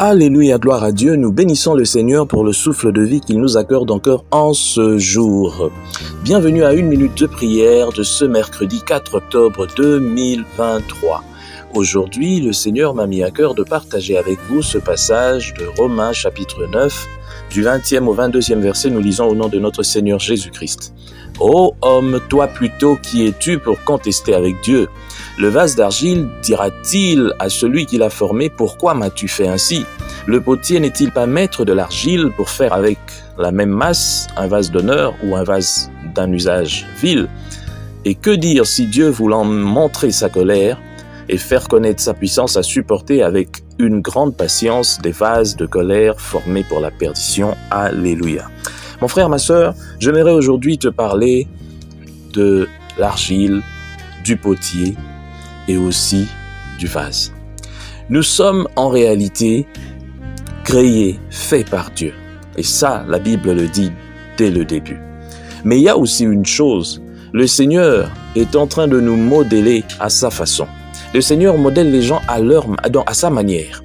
Alléluia, gloire à Dieu, nous bénissons le Seigneur pour le souffle de vie qu'il nous accorde encore en ce jour. Bienvenue à 1 minute de prière de ce mercredi 4 octobre 2023. Aujourd'hui, le Seigneur m'a mis à cœur de partager avec vous ce passage de Romains chapitre 9, du 20e au 22e verset, nous lisons au nom de notre Seigneur Jésus-Christ. « Ô homme, toi plutôt qui es-tu pour contester avec Dieu ? Le vase d'argile dira-t-il à celui qui l'a formé, pourquoi m'as-tu fait ainsi ? Le potier n'est-il pas maître de l'argile pour faire avec la même masse un vase d'honneur ou un vase d'un usage vil ? Et que dire si Dieu, voulant montrer sa colère et faire connaître sa puissance, a supporté avec une grande patience des vases de colère formés pour la perdition. Alléluia. Mon frère, ma sœur, j'aimerais aujourd'hui te parler de l'argile, du potier et aussi du vase. Nous sommes en réalité créés, faits par Dieu. Et ça, la Bible le dit dès le début. Mais il y a aussi une chose, le Seigneur est en train de nous modeler à sa façon. Le Seigneur modèle les gens à sa manière.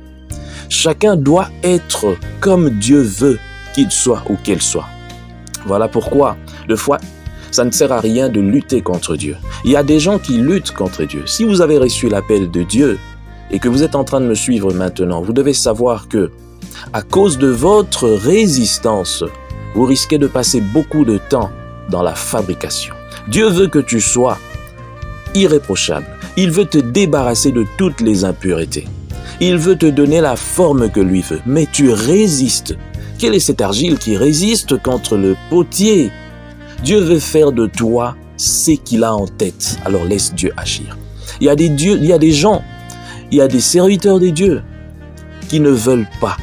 Chacun doit être comme Dieu veut qu'il soit ou qu'elle soit. Voilà pourquoi, des fois, ça ne sert à rien de lutter contre Dieu. Il y a des gens qui luttent contre Dieu. Si vous avez reçu l'appel de Dieu et que vous êtes en train de me suivre maintenant, vous devez savoir que, à cause de votre résistance, vous risquez de passer beaucoup de temps dans la fabrication. Dieu veut que tu sois irréprochable. Il veut te débarrasser de toutes les impuretés. Il veut te donner la forme que lui veut. Mais tu résistes. Quelle est cette argile qui résiste contre le potier ? Dieu veut faire de toi ce qu'il a en tête. Alors laisse Dieu agir. Il y a des gens, il y a des serviteurs de Dieu qui ne veulent pas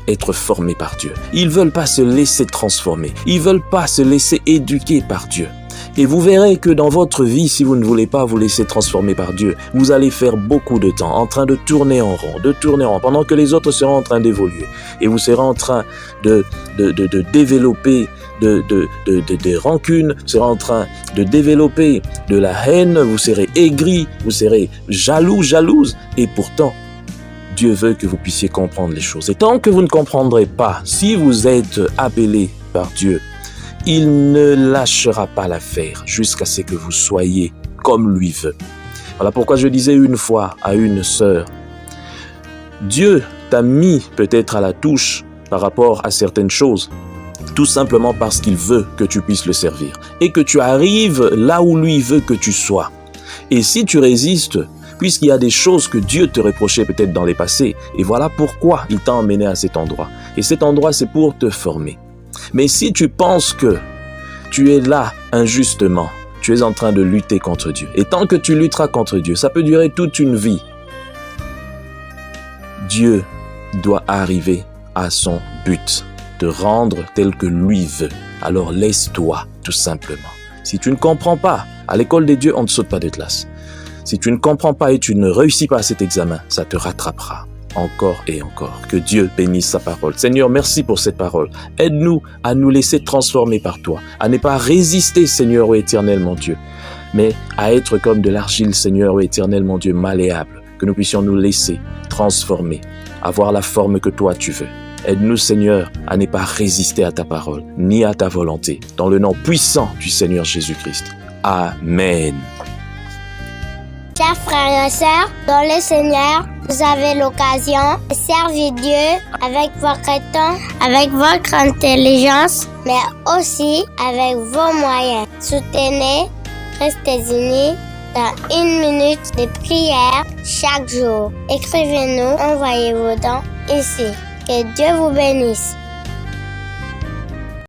être formés par Dieu. Ils ne veulent pas se laisser transformer. Ils ne veulent pas se laisser éduquer par Dieu. Et vous verrez que dans votre vie, si vous ne voulez pas vous laisser transformer par Dieu, vous allez faire beaucoup de temps en train de tourner en rond, pendant que les autres seront en train d'évoluer. Et vous serez en train de développer des rancunes, vous serez en train de développer de la haine, vous serez aigri, vous serez jalouse. Et pourtant, Dieu veut que vous puissiez comprendre les choses. Et tant que vous ne comprendrez pas, si vous êtes appelé par Dieu, il ne lâchera pas l'affaire jusqu'à ce que vous soyez comme lui veut. Voilà pourquoi je disais une fois à une sœur, Dieu t'a mis peut-être à la touche par rapport à certaines choses, tout simplement parce qu'il veut que tu puisses le servir et que tu arrives là où lui veut que tu sois. Et si tu résistes, puisqu'il y a des choses que Dieu te reprochait peut-être dans les passés, et voilà pourquoi il t'a emmené à cet endroit. Et cet endroit, c'est pour te former. Mais si tu penses que tu es là injustement, tu es en train de lutter contre Dieu. Et tant que tu lutteras contre Dieu, ça peut durer toute une vie. Dieu doit arriver à son but, te rendre tel que lui veut. Alors laisse-toi, tout simplement. Si tu ne comprends pas, à l'école des dieux, on ne saute pas de classe. Si tu ne comprends pas et tu ne réussis pas à cet examen, ça te rattrapera. Encore et encore. Que Dieu bénisse sa parole. Seigneur, merci pour cette parole. Aide-nous à nous laisser transformer par toi, à ne pas résister, Seigneur, ô éternel, mon Dieu, mais à être comme de l'argile, Seigneur, ô éternel, mon Dieu, malléable, que nous puissions nous laisser transformer, avoir la forme que toi tu veux. Aide-nous, Seigneur, à ne pas résister à ta parole, ni à ta volonté, dans le nom puissant du Seigneur Jésus-Christ. Amen. Chers frères et sœurs, dans le Seigneur, vous avez l'occasion de servir Dieu avec votre temps, avec votre intelligence, mais aussi avec vos moyens. Soutenez, restez unis dans 1 minute de prière chaque jour. Écrivez-nous, envoyez vos dons ici. Que Dieu vous bénisse.